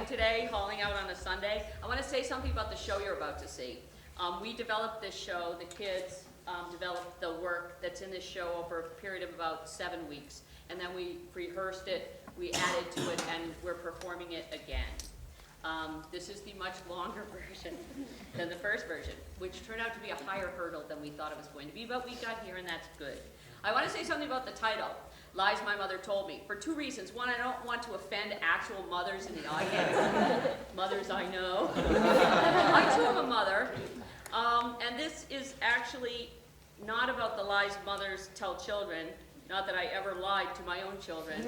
rain today, hauling out on a Sunday. I want to say something about the show you're about to see. We developed this show, the kids developed the work that's in this show over a period of about 7 weeks. And then we rehearsed it, we added to it, and we're performing it again. This is the much longer version than the first version, which turned out to be a higher hurdle than we thought it was going to be, but we got here and that's good. I want to say something about the title, Lies My Mother Told Me, for 2 reasons. One, I don't want to offend actual mothers in the audience. Mothers I know. I too am a mother. And this is actually not about the lies mothers tell children, not that I ever lied to my own children.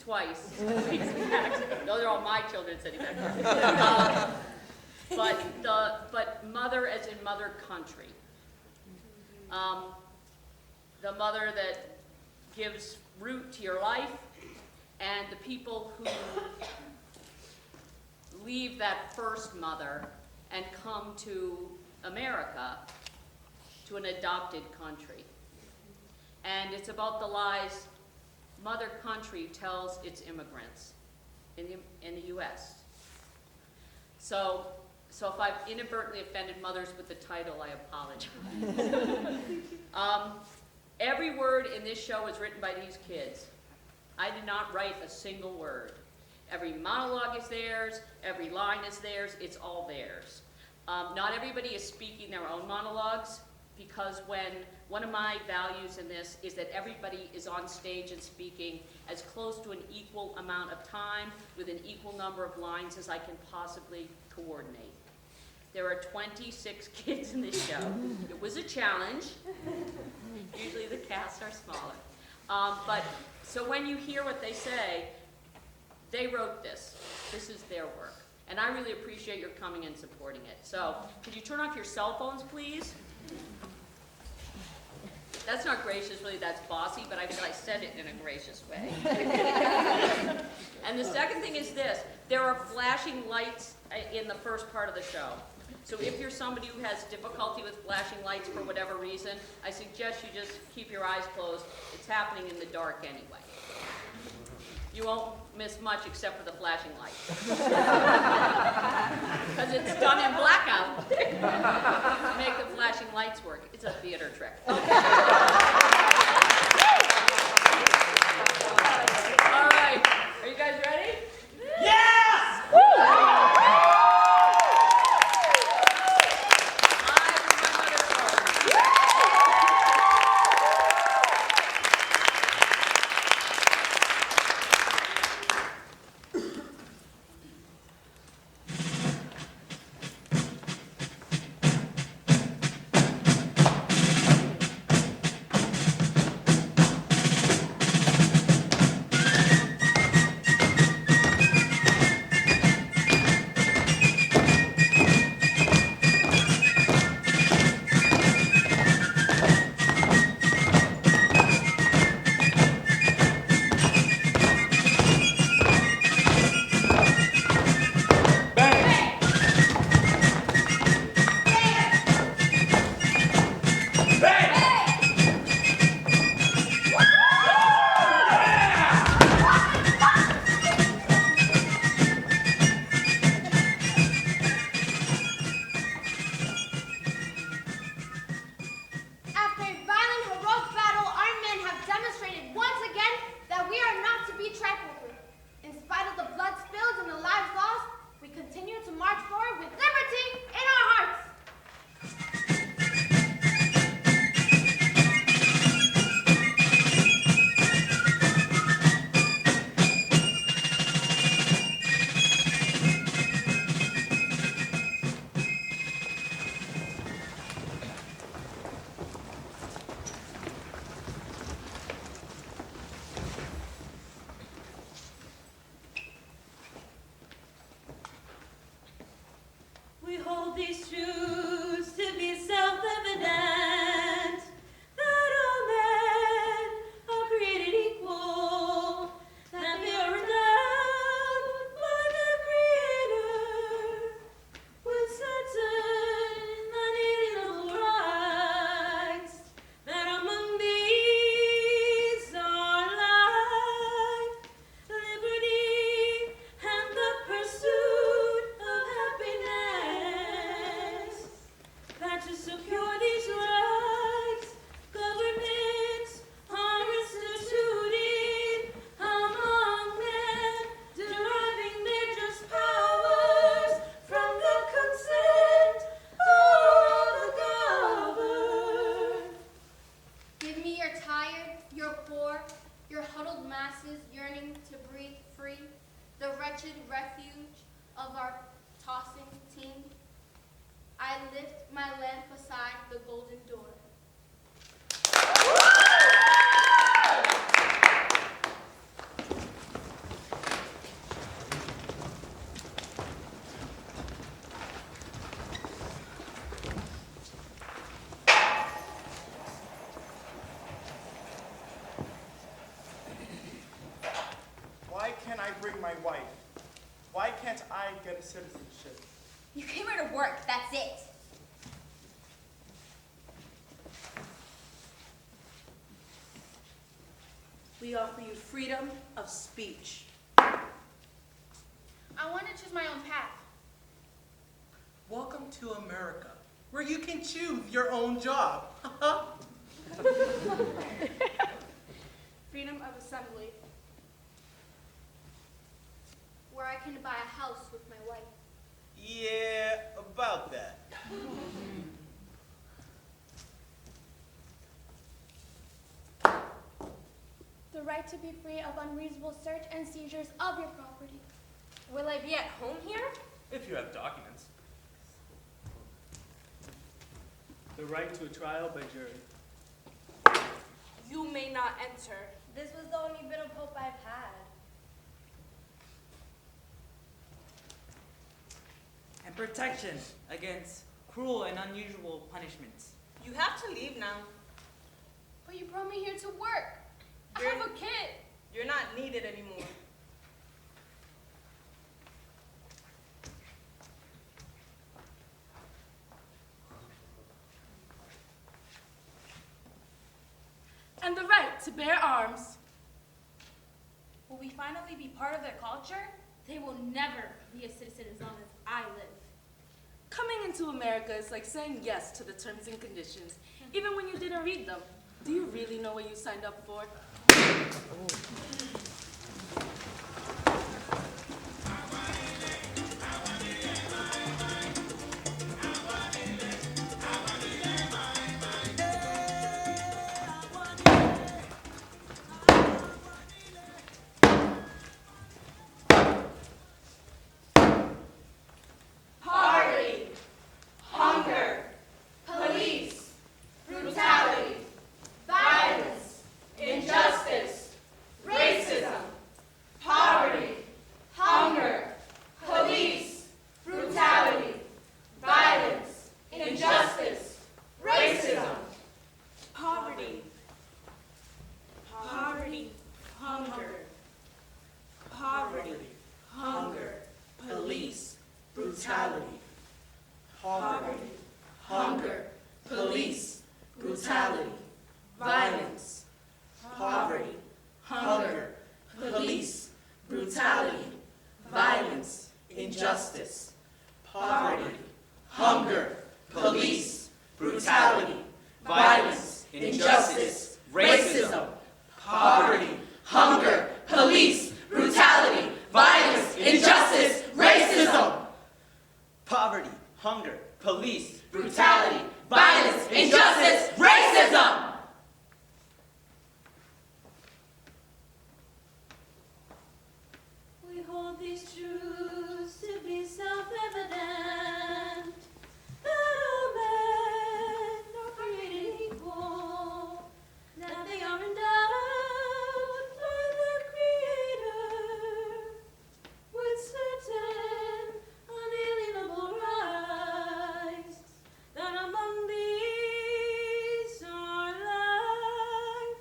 Twice. Those are all my children sitting back there. But mother as in mother country. The mother that gives root to your life, and the people who leave that first mother and come to America, to an adopted country. And it's about the lies mother country tells its immigrants in the U.S. So if I've inadvertently offended mothers with the title, I apologize. Every word in this show is written by these kids. I did not write a single word. Every monologue is theirs, every line is theirs, it's all theirs. Not everybody is speaking their own monologues, because one of my values in this is that everybody is on stage and speaking as close to an equal amount of time with an equal number of lines as I can possibly coordinate. There are 26 kids in this show. It was a challenge. Usually the casts are smaller. So when you hear what they say, they wrote this. This is their work. And I really appreciate your coming and supporting it. So could you turn off your cell phones, please? That's not gracious, really, that's bossy, but I said it in a gracious way. And the second thing is this. There are flashing lights in the first part of the show. So if you're somebody who has difficulty with flashing lights for whatever reason, I suggest you just keep your eyes closed. It's happening in the dark anyway. You won't miss much except for the flashing lights. Because it's done in blackout to make the flashing lights work. It's a theater trick. Okay. All right. Are you guys ready? Yes! These truths to be self-evident, that all men are created equal, that they are endowed by their Creator with certain unalienable rights, that among these are life, liberty, and my lamp beside the golden door. Why can't I bring my wife? Why can't I get a citizenship? You came here to work, that's it. We offer you freedom of speech. I want to choose my own path. Welcome to America, where you can choose your own job. Freedom of assembly. Where I can buy a house with my wife. Yeah, about that. The right to be free of unreasonable search and seizures of your property. Will I be at home here? If you have documents. The right to a trial by jury. You may not enter. This was the only bit of hope I've had. And protection against cruel and unusual punishments. You have to leave now. But you brought me here to work. I You're- have a kid. You're not needed anymore. And the right to bear arms. Will we finally be part of their culture? They will never be a citizen as long as I live. Coming into America is like saying yes to the terms and conditions, even when you didn't read them. Do you really know what you signed up for? Poverty, hunger, police, brutality, violence, injustice, racism. Poverty, hunger, police, brutality, violence, injustice, racism. Poverty, poverty, hunger, poverty, hunger, police, brutality. Poverty, hunger, police, brutality, violence. Poverty, hunger, police, brutality, violence, injustice. Poverty, hunger, police, brutality, violence, injustice, racism. Poverty, hunger, police, brutality, violence, injustice, racism. Poverty, hunger, police, Brutality, violence, injustice, racism. We hold these truths to be self-evident, that all men are created equal, that they are endowed by their Creator with certain unalienable rights, that among these are life,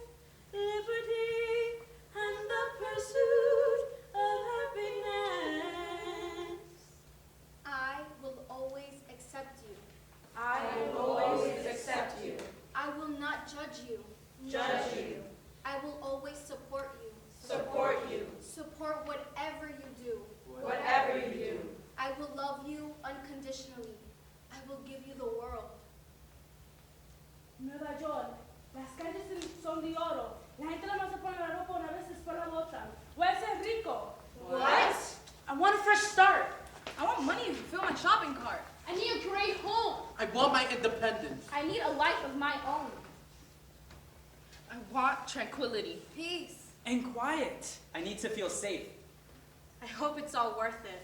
liberty, and the pursuit of happiness. I will always accept you. I will always accept you, I will not judge you. judge you, I will always support you. support you, Support whatever you do. whatever you do. I will love you unconditionally. I will give you the world. Nueva York, las calles son de oro. La gente nada más se pone la ropa una vez y después la botan. Voy a ser rico. What? I want a fresh start. I want money to fill my shopping cart. I need a great home. I want my independence. I need a life of my own. I want tranquility. Peace. And quiet. I need to feel safe. I hope it's all worth it.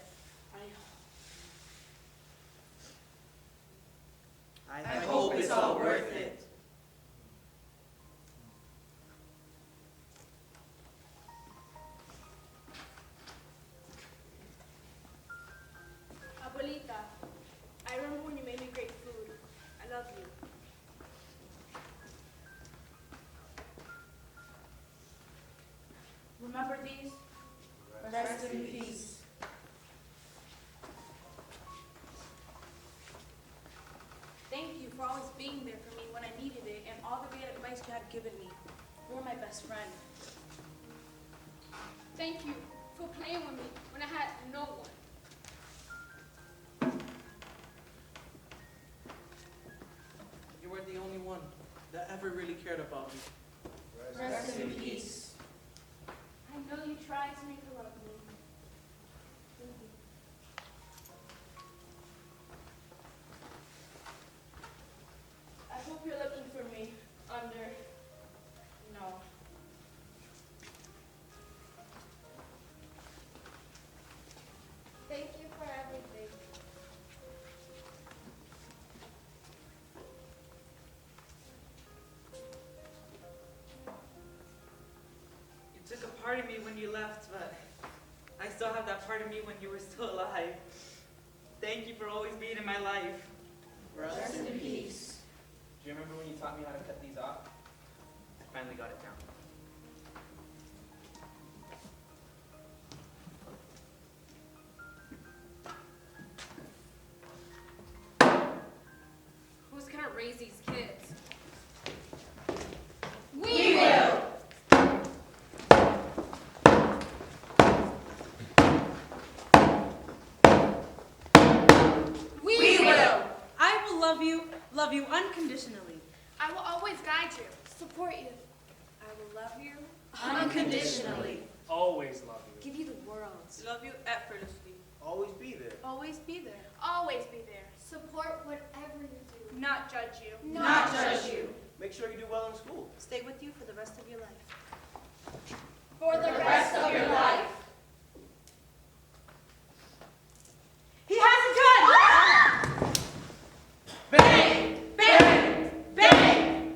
remember these? Rest in peace. Thank you for always being there for me when I needed it and all the great advice you have given me. You were my best friend. Thank you for playing with me when I had no one. You were the only one that ever really cared about me. Rest in peace. I know you tried to make her love me. Thank you. I hope you're looking for me under. No. Thank you for everything. You took a part of me when you left, but I still have that part of me when you were still alive. Thank you for always being in my life. Rest in peace. Do you remember when you taught me how to cut these off? I finally got it down. Who's gonna raise these kids? We will! We will! I will love you unconditionally. I will always guide you, support you. I will love you, Unconditionally. Always love you. give you the world. Love you effortlessly. Always be there. Always be there. Always be there. Support whatever you do. Not judge you. Not judge you. Make sure you do well in school. Stay with you for the rest of your life. For the rest of your life. He has a gun! Bang! Bang! Bang!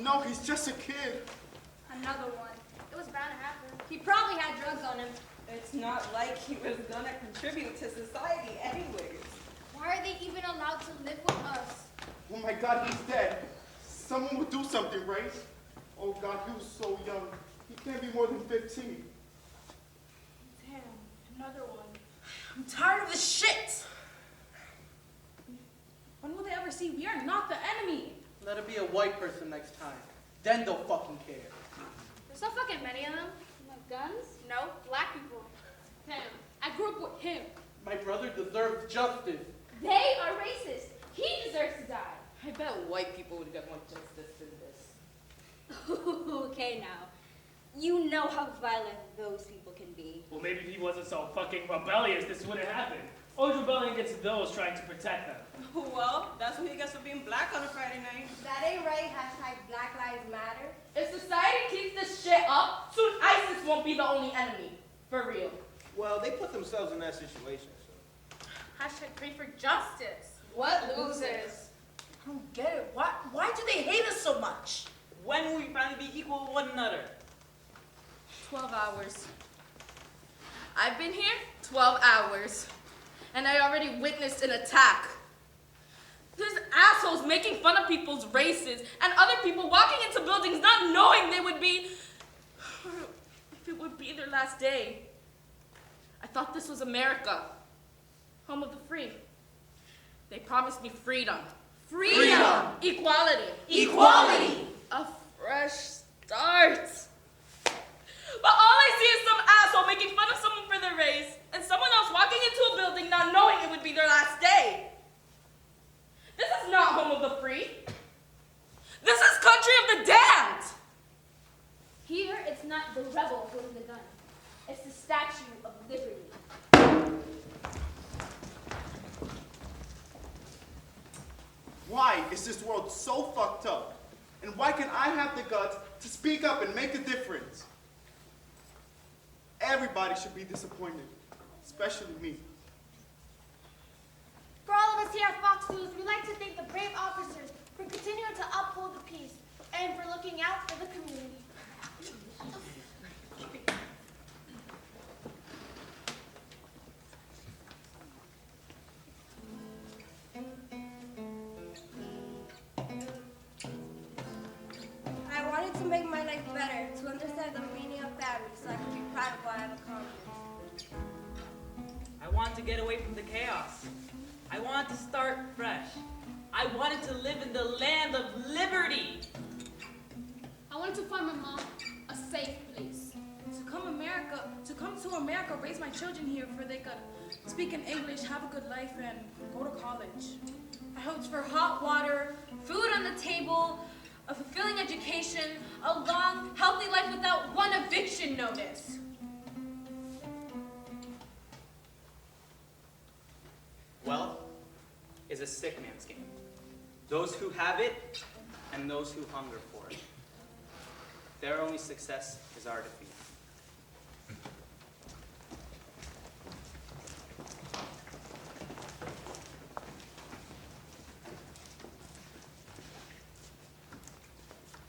No, he's just a kid. Another one. It was bound to happen. He probably had drugs on him. It's not like he was gonna contribute to society anyways. Why are they even allowed to live with us? Oh my God, he's dead. Someone would do something, right? Oh God, he was so young. He can't be more than 15. Damn, another one. I'm tired of this shit. When will they ever see we are not the enemy? Let it be a white person next time. Then they'll fucking care. There's so fucking many of them. No guns? No, black people. Him. I grew up with him. My brother deserves justice. They are racist. He deserves to die. I bet white people would get more justice than this. Okay now. You know how violent those people can be. Well, maybe if he wasn't so fucking rebellious, this wouldn't happen. Always rebelling against those trying to protect them. Well, that's what he gets for being black on a Friday night. That ain't right. Hashtag Black Lives Matter. If society keeps this shit up, soon ISIS won't be the only enemy. For real. Well, they put themselves in that situation, so. Hashtag pray for justice. What losers? I don't get it. Why do they hate us so much? When will we finally be equal with one another? 12 hours. I've been here 12 hours. And I already witnessed an attack. There's assholes making fun of people's races and other people walking into buildings not knowing they would be, if it would be their last day. I thought this was America, home of the free. They promised me freedom. Freedom! Equality. Equality! A fresh start. But all I see is some asshole making fun of someone for their race and someone else walking into a building not knowing it would be their last day. This is not home of the free. This is country of the damned. Here, it's not the rebel holding the gun. It's the Statue of Liberty. Why is this world so fucked up? And why can I have the guts to speak up and make a difference? Everybody should be disappointed. especially me. For all of us here at Fox News, we'd like to thank the brave officers for continuing to uphold the peace and for looking out for the community. I wanted to make my life better, to understand the meaning of family, so I could be proud of what I've accomplished. I wanted to get away from the chaos. I wanted to start fresh. I wanted to live in the land of liberty. I wanted to find my mom a safe place. To come to America, raise my children here for they could speak in English, have a good life, and go to college. I hoped for hot water, food on the table, a fulfilling education, a long, healthy life without one eviction notice. Wealth is a sick man's game. Those who have it and those who hunger for it. Their only success is our defeat.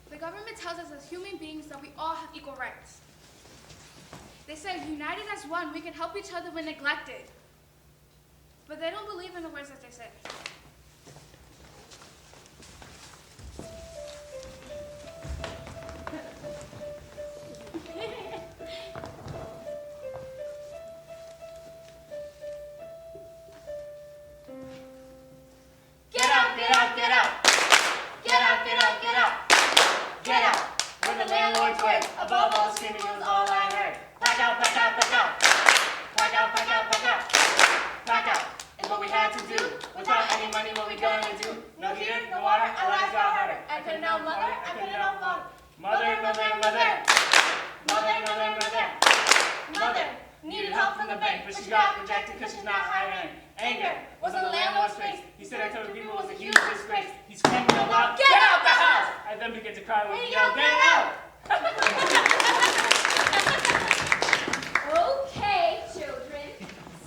The government tells us as human beings that we all have equal rights. They say, united as one, we can help each other when neglected. But they don't believe in the words that they say. Get out, get out, get out. Get out, get out, get out. Get out. When the landlord's word, above all screaming was all I heard. Pack out, pack out, pack out. Pack out, pack out, pack out. Pack out is what we had to do. Without any money, what we gonna do? No heater, no water, our lives got harder. I couldn't help mother, I couldn't help father. Mother, mother, mother. Mother, mother, mother. Mother needed help from the bank, but she got rejected because she's not hiring. Anger was on the landlord's face. He said I told people it was a huge disgrace. He screamed real loud, get out the house! I then began to cry when Hey, he yelled, get out! Okay, children.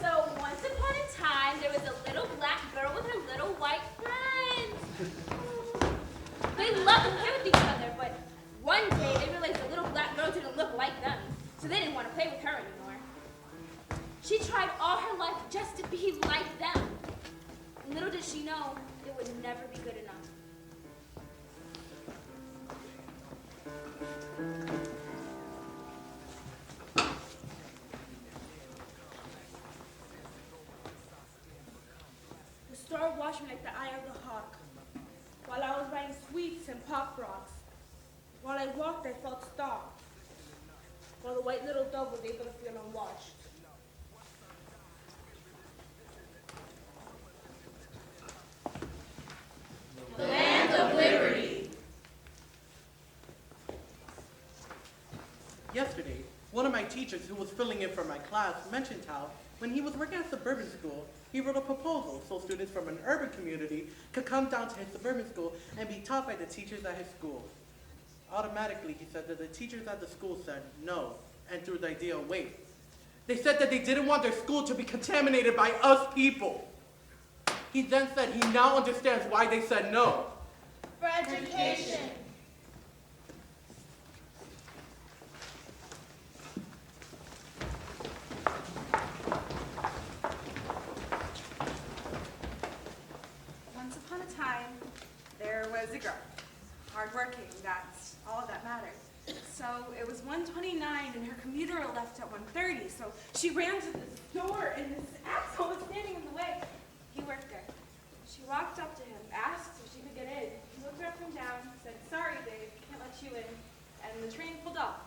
So once upon a time, there was a little black girl with her little white friend. They loved to play with each other, but one day they realized the little black girl didn't look like them, so they didn't want to play with her anymore. She tried all her life just to be like them. Little did she know, it would never be good enough. The star watched me like the eye of the hawk. While I was buying sweets and pop rocks. While I walked, I felt stopped. While the white little dove was able to feel unwatched. The land of liberty. Yesterday, one of my teachers who was filling in for my class mentioned how, when he was working at suburban school, he wrote a proposal so students from an urban community could come down to his suburban school and be taught by the teachers at his school. Automatically, he said that the teachers at the school said no and threw the idea away. They said that they didn't want their school to be contaminated by us people. He then said he now understands why they said no. For education. Once upon a time, there was a girl. Hardworking, that's all that matters. So it was 1:29 and her commuter left at 1:30. So she ran to the door and this asshole was standing in the way. He worked there. She walked up to him, asked if she could get in. He looked her up and down, said, sorry, Dave, can't let you in. And the train pulled off.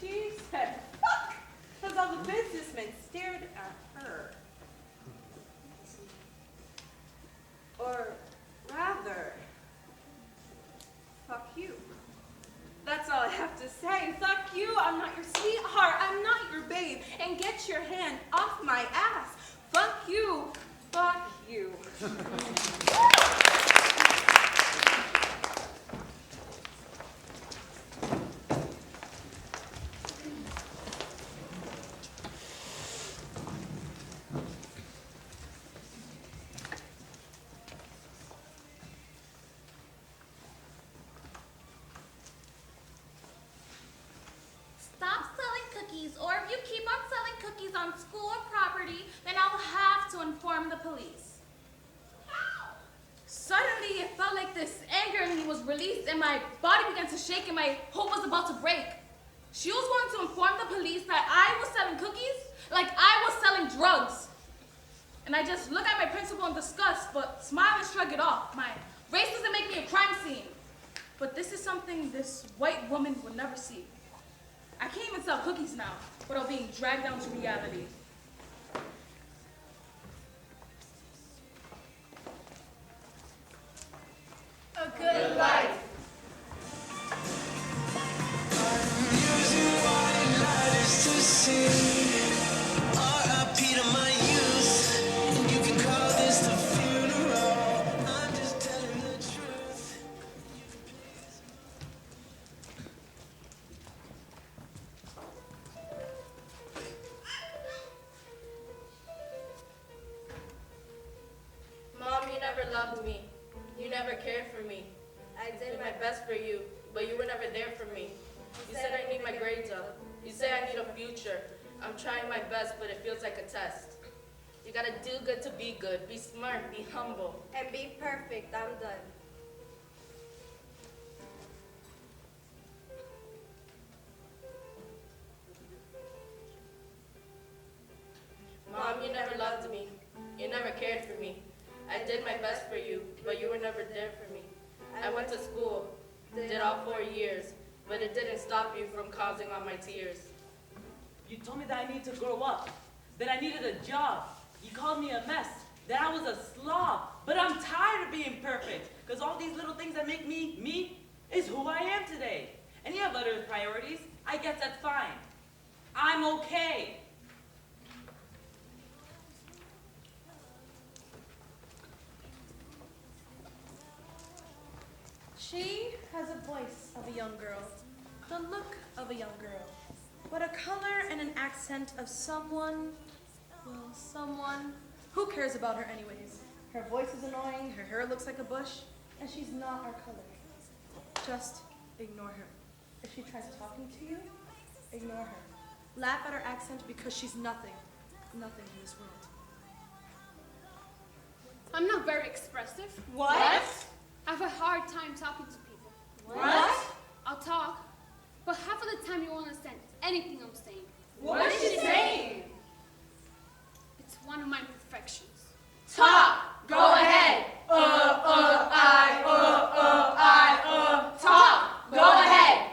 She said, fuck, as all the businessmen stared at her. Or rather, fuck you. That's all I have to say. Fuck you, I'm not your sweetheart, I'm not your babe. And get your hand off my ass. Fuck you, fuck you. cookies, or if you keep on selling cookies on school property, then I'll have to inform the police. Suddenly, it felt like this anger in me was released and my body began to shake and my hope was about to break. She was going to inform the police that I was selling cookies like I was selling drugs. And I just looked at my principal in disgust, but smiled and shrugged it off. My race doesn't make me a crime scene. But this is something this white woman would never see. I can't even sell cookies now without being dragged down to reality. A good life. Mom, you never loved me. You never cared for me. I did my best for you, but you were never there for me. You said I need my grades up. You say I need a future. I'm trying my best, but it feels like a test. You gotta do good to be good. Be smart, be humble. And be perfect. I'm done. Mom, you never loved me. You never cared for me. I did my best for you, but you were never there for me. I went to school, did all 4 years, but it didn't stop you from causing all my tears. You told me that I need to grow up, that I needed a job. You called me a mess, that I was a slob. But I'm tired of being perfect, because all these little things that make me, me, is who I am today. And you have other priorities. I guess that's fine. I'm okay. She has a voice of a young girl, the look of a young girl, but a color and an accent of someone, well, someone. Who cares about her anyways? Her voice is annoying, her hair looks like a bush, and she's not our color. Just ignore her. If she tries talking to you, ignore her. Laugh at her accent because she's nothing in this world. I'm not very expressive. What? I have a hard time talking to people. What? I'll talk, but half of the time you won't understand anything I'm saying. What is she saying? It's one of my imperfections. Talk! Go ahead! Talk! Go ahead!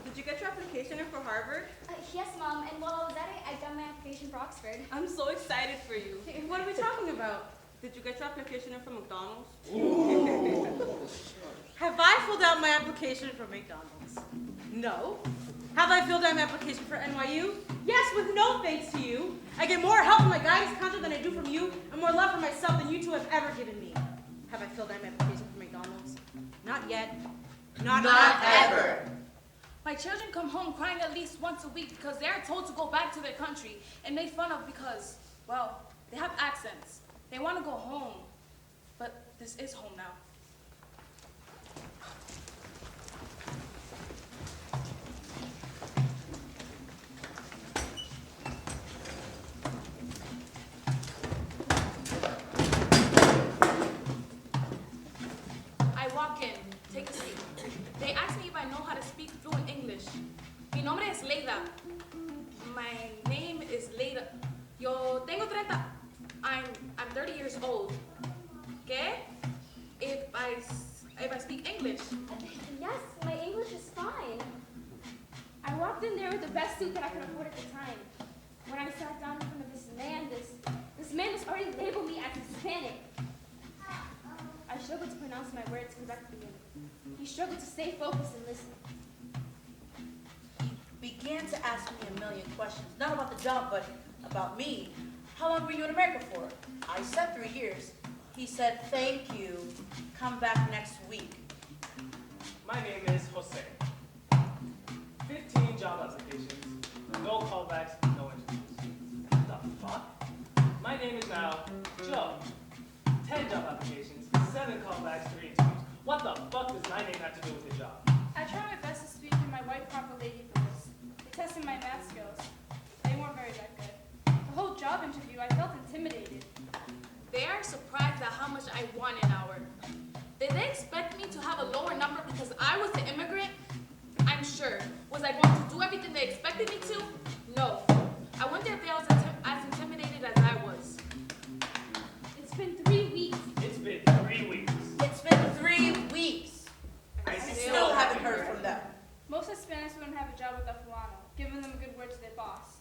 Did you get your application in for Harvard? Yes, Mom, and while I was at it, I got my application for Oxford. I'm so excited for you. What are we talking about? Did you get your application in for McDonald's? Have I filled out my application for McDonald's? No. Have I filled out my application for NYU? Yes, with no thanks to you. I get more help from my guidance counselor than I do from you, and more love for myself than you two have ever given me. Have I filled out my application for McDonald's? Not yet. Not ever. My children come home crying at least once a week because they are told to go back to their country and made fun of because, well, they have accents. They want to go home, but this is home now. I walk in, take a seat. They ask me if I know how to speak fluent English. Mi nombre es Leida. My name is Leida. Yo tengo 30. I'm 30 years old. ¿Qué? If I speak English. Yes, my English is fine. I walked in there with the best suit that I could afford at the time. When I sat down in front of this man has already labeled me as Hispanic. I struggled to pronounce my words correctly. He struggled to stay focused and listen. He began to ask me a million questions, not about the job, but about me. How long were you in America for? I said 3 years. He said, thank you. Come back next week. My name is Jose. 15 job applications, no callbacks, no interviews. Done. fuck? My name is now Joe. 10 job applications, 7 callbacks, 3 interviews. What the fuck does my name have to do with the job? I tried my best to speak in my white proper lady voice. They tested my math skills. They weren't very that good. The whole job interview, I felt intimidated. They are surprised at how much I won an hour. Did they expect me to have a lower number because I was the immigrant? I'm sure. Was I going to do everything they expected me to? No. I wonder if they was as intimidated as I was. It's been 3 weeks. It's been 3 weeks. It's been 3 weeks. I still haven't heard from them. Most Hispanics wouldn't have a job with a Fulano, giving them a good word to their boss.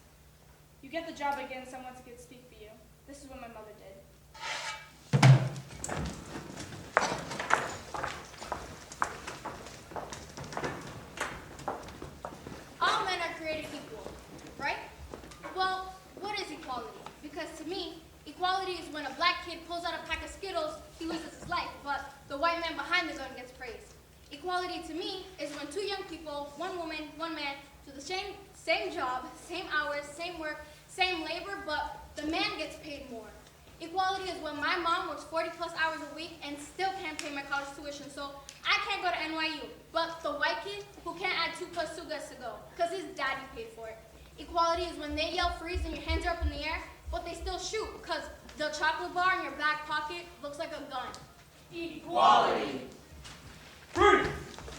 You get the job by getting someone to speak for you. This is what my mother did. All men are created equal, right? Well, what is equality? Because to me, equality is when a black kid pulls out a pack of Skittles, he loses his life, but the white man behind the gun gets praised. Equality to me is when 2 young people, 1 woman, 1 man, do the same job, same hours, same work, same labor, but the man gets paid more. Equality is when my mom works 40 plus hours a week and still can't pay my college tuition, so I can't go to NYU. But the white kid who can't add 2 plus 2 gets to go, because his daddy paid for it. Equality is when they yell freeze and your hands are up in the air, but they still shoot, because the chocolate bar in your back pocket looks like a gun. Equality. Freeze!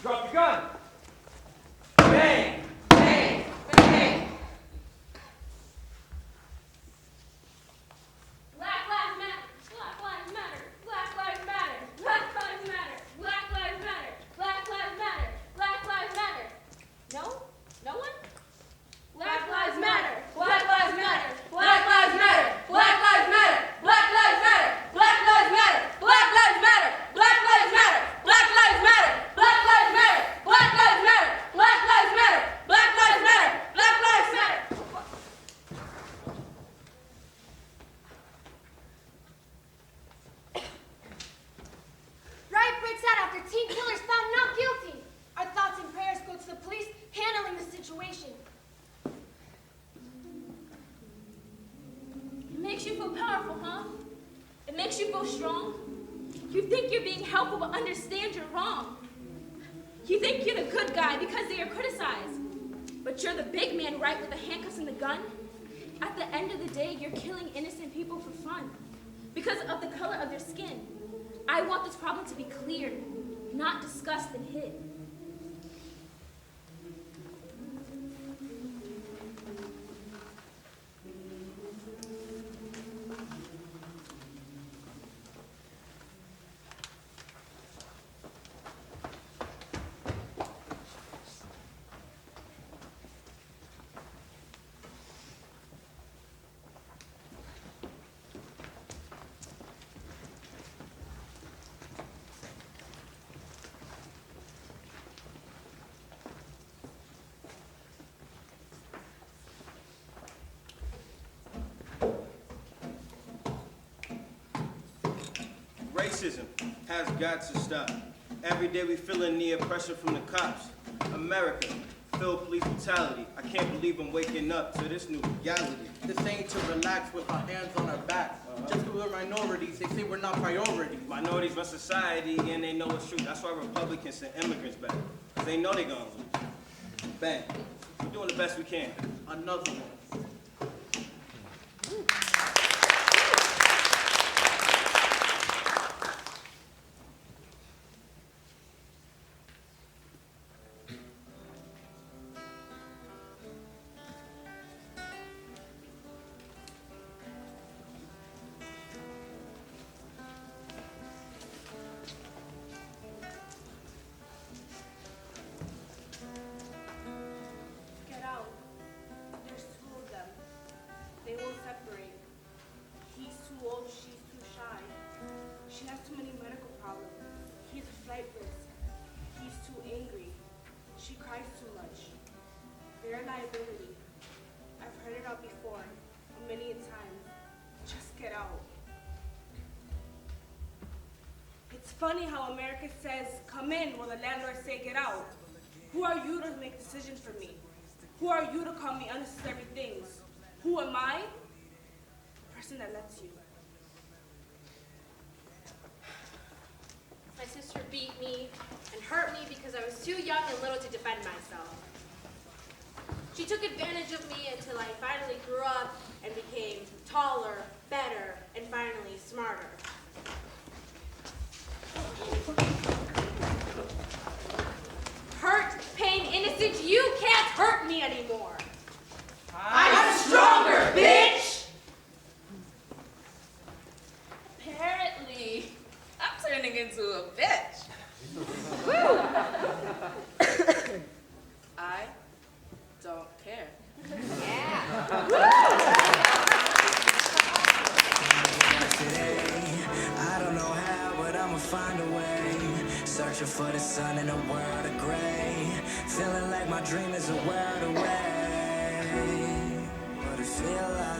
Drop your gun! Bang! Bang! Bang! Black lives matter. Black lives matter. Black lives matter. Black lives matter. Black lives matter. Black lives matter. Black lives matter. No? No one? Black lives matter. Black lives matter. Black lives matter. Black lives matter. Black lives matter. Black lives matter. Black lives matter. Black lives matter. Black lives matter. Black lives matter. Black lives matter. Black lives matter. Black lives matter. Black lives matter. Riot breaks out after teen killers found not guilty. Our thoughts and prayers go to the police handling the situation. It makes you feel powerful, huh? It makes you feel strong. You think you're being helpful, but understand you're wrong. You think you're the good guy because they are criticized. But you're the big man, right, with the handcuffs and the gun? At the end of the day, you're killing innocent people for fun. Because of the color of their skin. I want this problem to be cleared, not discussed and hid. Racism has got to stop. Every day we feeling the oppression from the cops. America, feel police brutality. I can't believe I'm waking up to this new reality. This ain't to relax with our hands on our backs. Just because we're minorities, they say we're not priorities. Minorities run society and they know it's true. That's why Republicans send immigrants back. Because they know they're gonna lose. Bang. We're doing the best we can. Another one. Get out. There's 2 of them. They won't separate. He's too old, she's too shy. She has too many medical problems. He's a flight risk. He's too angry. She cries too much. They're a liability. I've heard it all before, many a time. Just get out. It's funny how America says, come in, while the landlord say, get out. Who are you to make decisions for me? Who are you to call me unnecessary things? Who am I? person that lets you. My sister beat me and hurt me because I was too young and little to defend myself. She took advantage of me until I finally grew up and became taller, better, and finally smarter. Hurt, pain, innocence, you can't hurt me anymore. I'm stronger, bitch! Apparently, I'm turning into a bitch. Woo! I don't care. I don't know how, but I'ma find a way. Searching for the sun in a world of gray. Feeling like my dream is a world away. What it feel like?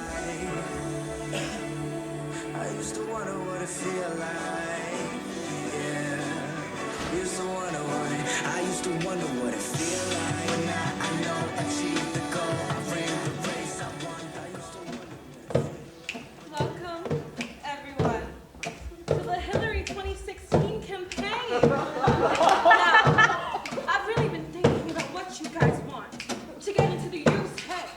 I used to wonder what it feel like. Yeah, used to wonder I used to wonder what it feel like. But now I know, achieve the goal. I ran the race I won. I used to wonder. Welcome, everyone, to the Hillary 2016 campaign. Now, I've really been thinking about what you guys want to get into the youth's head.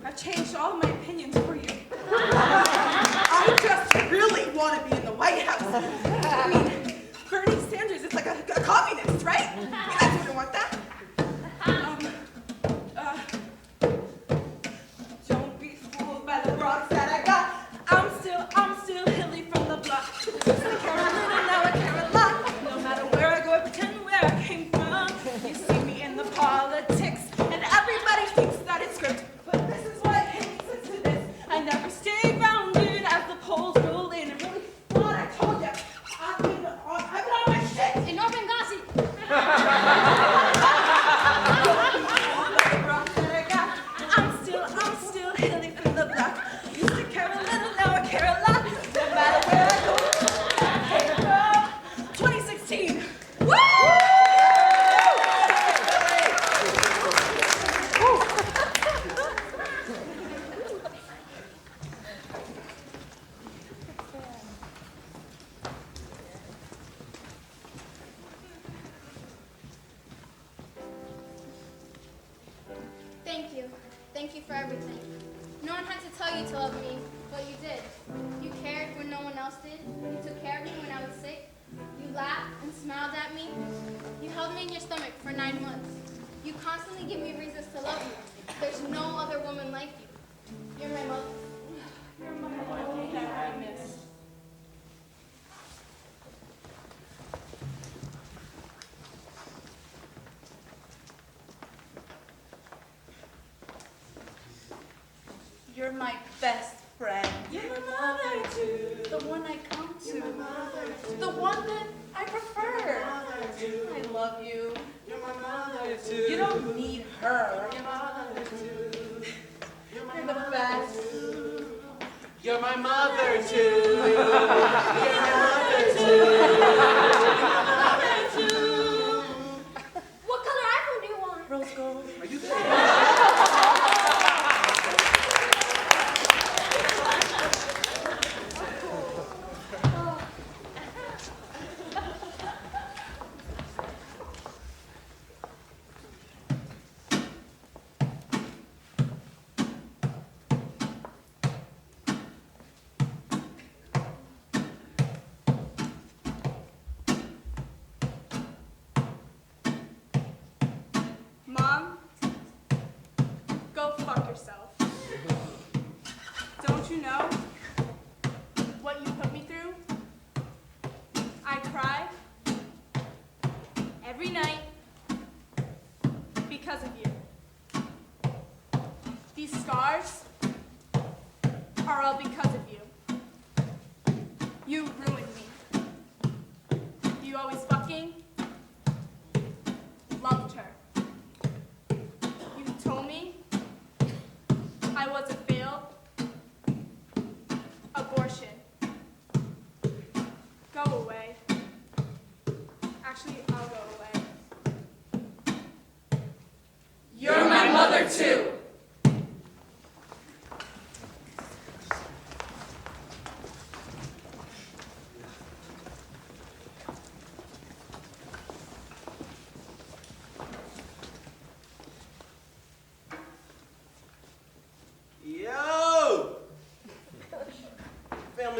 I've changed all my opinions for you. I just really want to be in the White House. I mean, Bernie Sanders is like a communist, right? You guys wouldn't want that. Don't be fooled by the rocks that I got. I'm still Hilly from the block. Used to care a little, now I care a lot. No matter where I go, I pretend where I came from. You see me in the politics, and everybody thinks that it's script. But this is what Hilly says to this. I never stay grounded as the polls roll in. And really, what I told you, I've been on my shit. In North Benghazi. I'm still Hilly from the block. Used to care a little, now I care a lot. No matter where I go, hey girl, 2016. Woo! Thank you. Thank you for everything. No one had to tell you to love me, but you did. You cared when no one else did. You took care of me when I was sick. You laughed and smiled at me. You held me in your stomach for 9 months. You constantly give me reasons to love you. There's no other woman like you. You're my mother. You're my only happiness. You're my best friend. You're my mother too. The one I come to. You're my mother too. The one that I prefer. I love you. You're my mother too. You don't need her. You're my mother too. You're the best. You're my mother too. You're my mother too. What color iPhone do you want? Rose gold. Are you Mom, go fuck yourself. Don't you know what you put me through? I cry every night because of you. These scars are all because of you. You ruined me. You always fucking loved her. You told me I was a failed abortion. Go away. Actually, I'll go away. You're my mother too.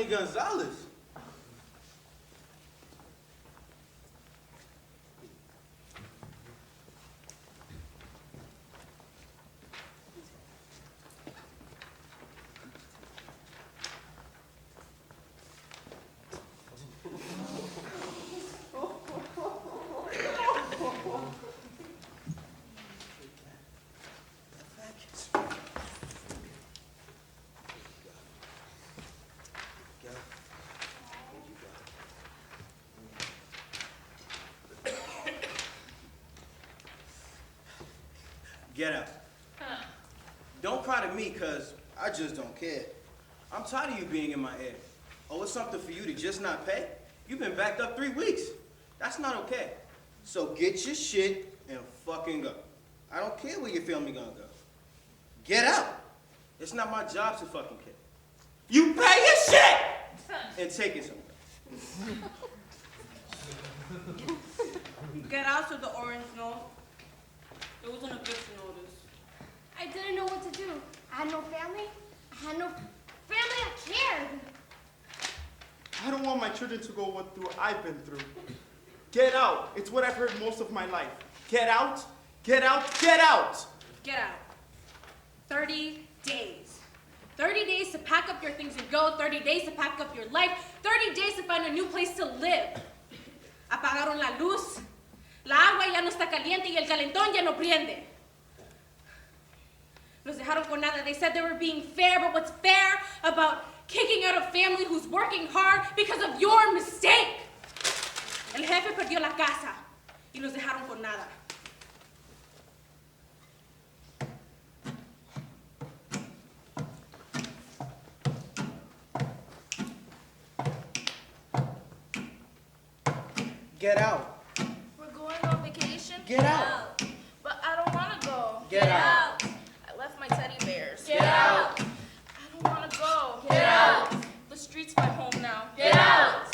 Gonzalez. Get out. Don't cry to me, cause I just don't care. I'm tired of you being in my ear. Oh, it's something for you to just not pay? You've been backed up 3 weeks. That's not okay. So get your shit and fucking go. I don't care where your family gonna go. Get out. It's not my job to fucking care. You pay your shit and take it somewhere. Get out of the orange note. It was an eviction notice. I didn't know what to do. I had no family. I had no family that cared. I don't want my children to go through what I've been through. Get out. It's what I've heard most of my life. Get out, get out, get out. Get out. 30 days. 30 days to pack up your things and go. 30 days to pack up your life. 30 days to find a new place to live. Apagaron la luz. La agua ya no está caliente y el calentón ya no prende. Los dejaron con nada. They said they were being fair, but what's fair about kicking out a family who's working hard because of your mistake? El jefe perdió la casa y los dejaron con nada. Get out. We're going on vacation? Get out. But I don't want to go. Get out. I left my teddy bears. Get out. I don't want to go. Get out. The street's my home now. Get out.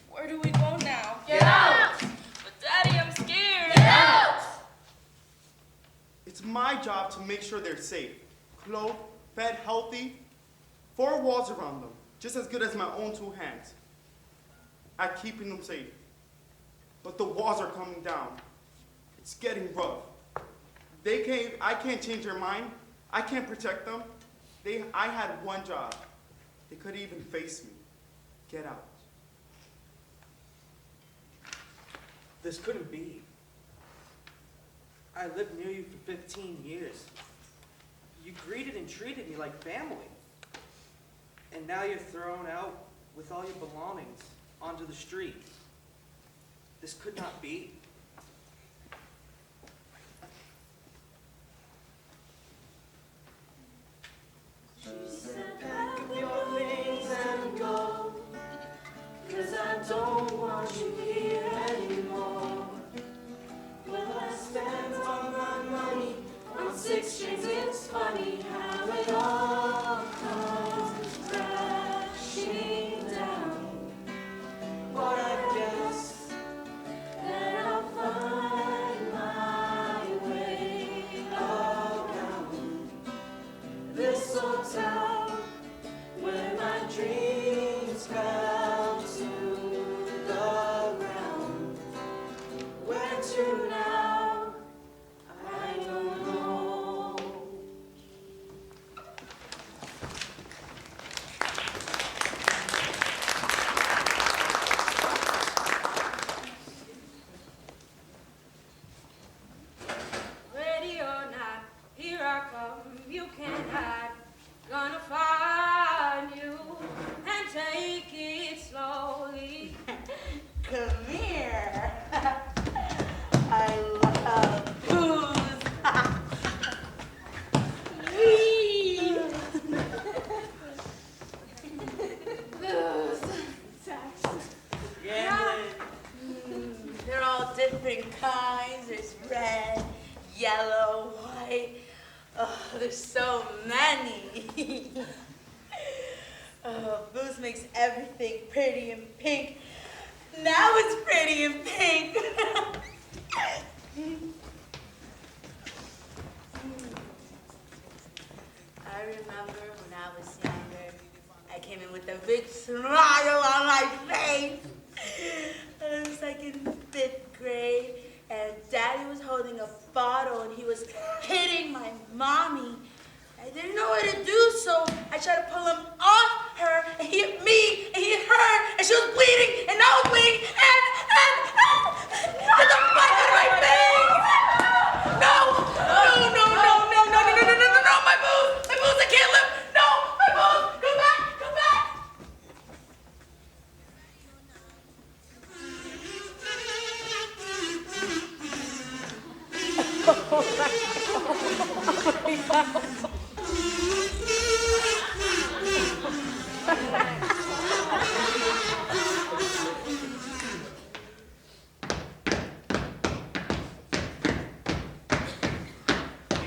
Where do we go now? Get out. But Daddy, I'm scared. Get out. It's my job to make sure they're safe, clothed, fed, healthy, 4 walls around them, just as good as my own 2 hands at keeping them safe. But the walls are coming down. It's getting rough. I can't change their mind. I can't protect them. I had one job. They couldn't even face me. Get out. This couldn't be. I lived near you for 15 years. You greeted and treated me like family. And now you're thrown out with all your belongings onto the street. This could not be. She said, pack up your things and go, 'cause I don't want you here anymore. Well, I spent all my money on 6 strings. It's funny how it all comes crashing down. But I guess that I'll find my way around this old town where my dreams fell to the ground. Where to now? I don't know. Ready or not, here I come, you can't hide. Gonna find you and take it slowly. Come here. I love booze. Weed. Booze. Sex. Gambling. They're all different kinds. There's red, yellow, white. Oh, there's so many. Oh, booze makes everything pretty and pink. Now it's pretty and pink. I remember when I was younger, I I came in with a big smile on my face. I was like in 5th grade, and Daddy was holding a bottle, and he was hitting my mommy. I didn't know what to do, so I tried to pull him off her, and he hit me, and he hit her, and she was bleeding, and I was bleeding, and get the fuck out of my face! No, my booze, I can't live, no, my booze, go back, go back! You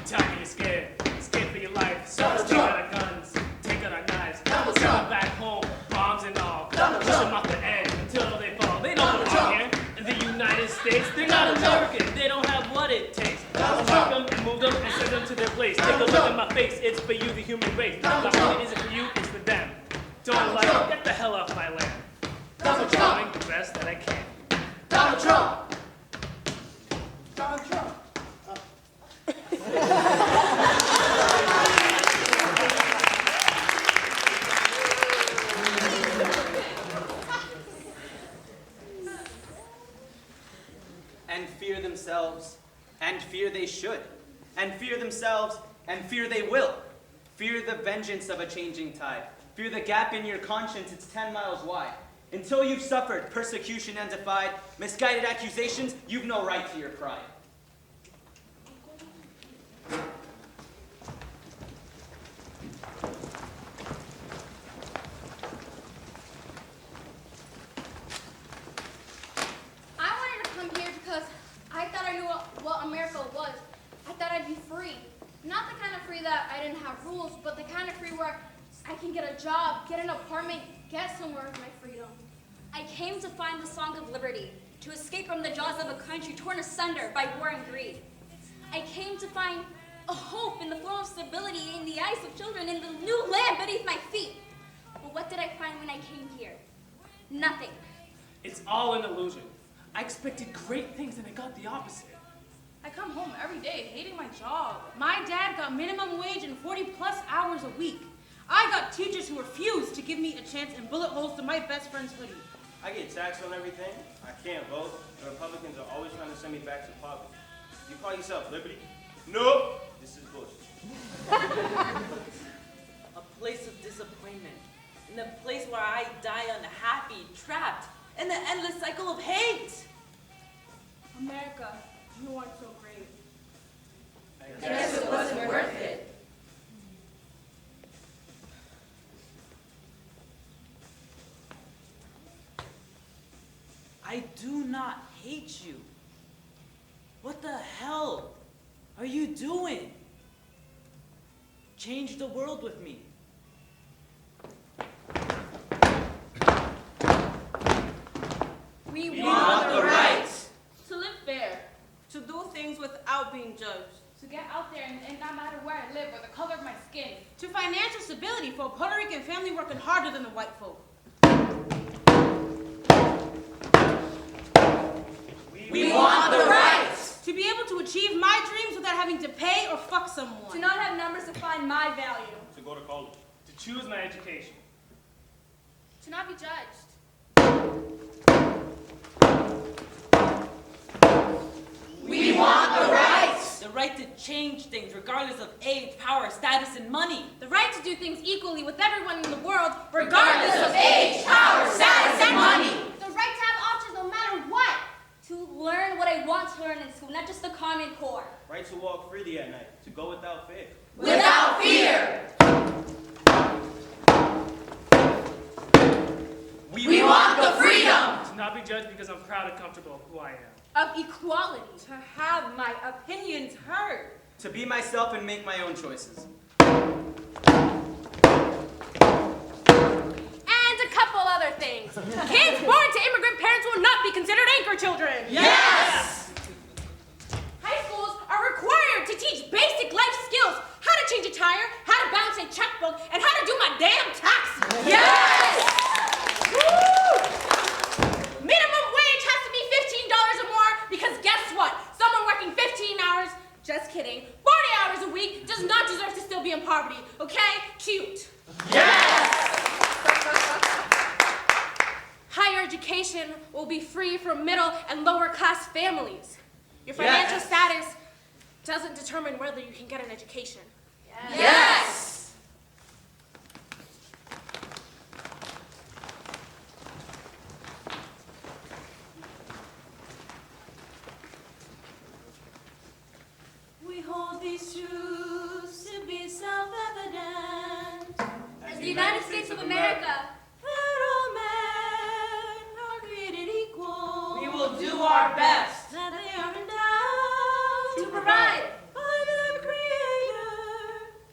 tell me you're scared for your life. So let's take out our guns, take out our knives, send them back home, bombs and all. Push them off the edge until they fall. They don't belong here in the United States. They're not American. They don't have what it takes. Let's take them and move them and send them to their place. Take a look at my face. It's for you, the human race. Not only is it for you, it's for them. Don't like it? Get the hell off my land. I'm doing the best that I can. Donald Trump. Donald Trump. And fear themselves, and fear they should, and fear themselves, and fear they will. Fear the vengeance of a changing tide. Fear the gap in your conscience, it's 10 miles wide. Until you've suffered persecution and defied misguided accusations, you've no right to your pride. I wanted to come here because I thought I knew what America was. I thought I'd be free. Not the kind of free that I didn't have rules, but the kind of free where I can get a job, get an apartment, get somewhere with my freedom. I came to find the song of liberty, to escape from the jaws of a country torn asunder by war and greed. I came to find a hope in the form of stability in the eyes of children in the new land beneath my feet. But what did I find when I came here? Nothing. It's all an illusion. I expected great things and I got the opposite. I come home every day hating my job. My dad got minimum wage and 40+ hours a week. I got teachers who refused to give me a chance and bullet holes to my best friend's hoodie. I get taxed on everything. I can't vote. The Republicans are always trying to send me back to poverty. You call yourself liberty? Nope. This is bullshit. A place of disappointment. In a place where I die unhappy, trapped in the endless cycle of hate. America, you aren't so great. I guess it wasn't worth it. I do not hate you. What the hell are you doing? Change the world with me. We want the rights to live fair, to do things without being judged, to get out there and not matter where I live or the color of my skin, to financial stability for a Puerto Rican family working harder than the white folk. We want the rights. To be able to achieve my dreams without having to pay or fuck someone. To not have numbers define my value. To go to college. To choose my education. To not be judged. We want the rights. The right to change things regardless of age, power, status, and money. The right to do things equally with everyone in the world, Regardless of age, power, status, and money. The right to have options no matter what. To learn what I want to learn in school, not just the Common Core. Right to walk freely at night. To go without fear. Without fear. We want the freedom. To not be judged because I'm proud and comfortable of who I am. Of equality. To have my opinions heard. To be myself and make my own choices. And a couple other things. Kids born to immigrant parents will not be considered anchor children. Yes! High schools are required to teach basic life skills. How to change a tire, how to balance a checkbook, and how to do my damn taxes. Yes! Woo! Minimum wage has to be $15 or more because guess what? Someone working 15 hours, just kidding, 40 hours a week does not deserve to still be in poverty, okay? Cute. Yes! Higher education will be free for middle and lower class families. Your financial status doesn't determine whether you can get an education. Yes! We hold these truths to be self-evident. As the United States of America, That all men are created equal. We will do our best That they are endowed to provide by their Creator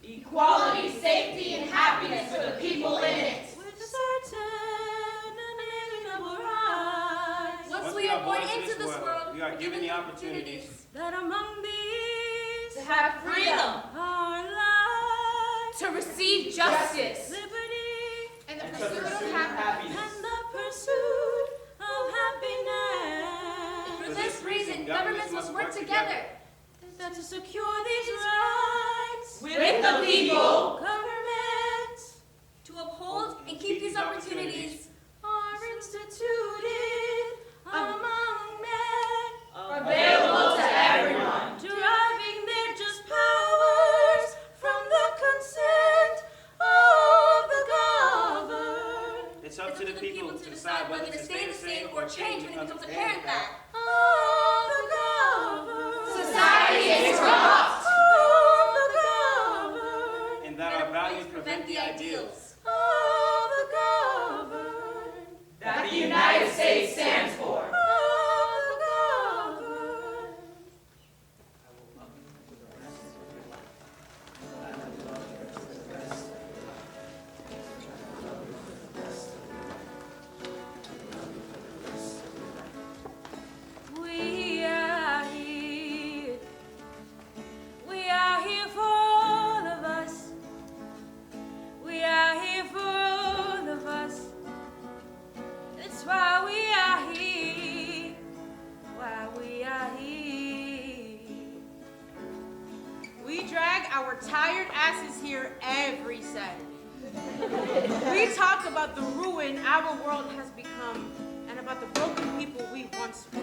equality, safety, and happiness for the people in it. with certain unalienable rights. once we are born into this world, we are given the opportunities That among these To have freedom, are life, To receive justice, liberty, and the and to pursuit pursue of happiness. happiness. and the pursuit of happiness. For this reason, governments must work together That to secure these rights, With the people, governments to uphold and keep these opportunities are instituted among men, available to everyone. deriving their just powers from the consent of the governed. It's up to the people to decide whether to stay the same or change when it becomes apparent that Of the governed. society is corrupt, Of the governed. and that our values prevent the ideals. Of the governed. That the United States stands for. Of the governed. We are here. We are here for all of us. We are here for all of us. That's why we are here. Why we are here. We drag our tired asses here every Saturday. We talk about the ruin our world has become and about the broken people we once were.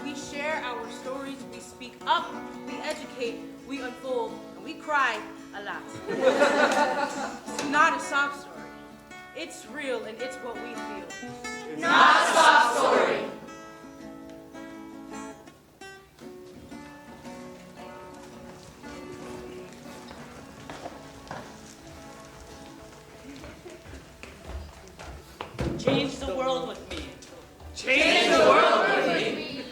We share our stories, we speak up, we educate, we unfold, and we cry a lot. It's not a sob story. It's real and it's what we feel. Not a sob story. Change the world with me. Change the world with me.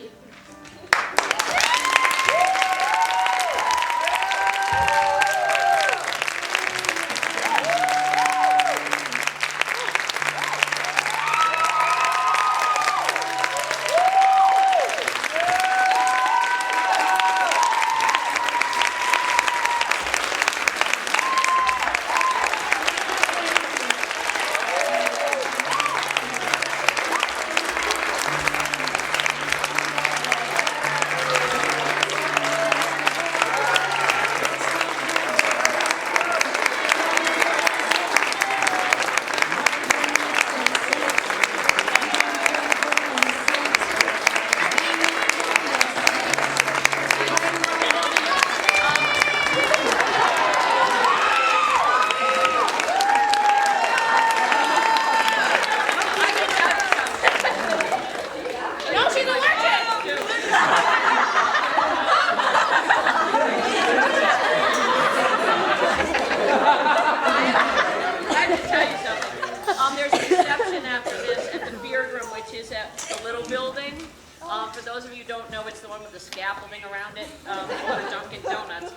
scaffolding around it for Dunkin' Donuts.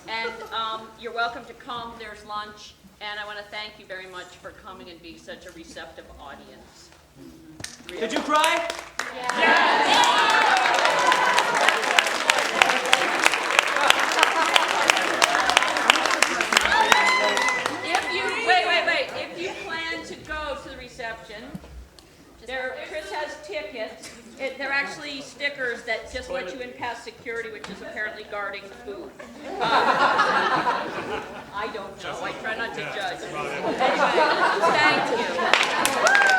And you're welcome to come. There's lunch. And I want to thank you very much for coming and being such a receptive audience. Did you cry? If you, wait. If you plan says tickets. They're actually stickers that just let you in past security, which is apparently guarding food. I don't know. I try not to judge. Anyway, thank you.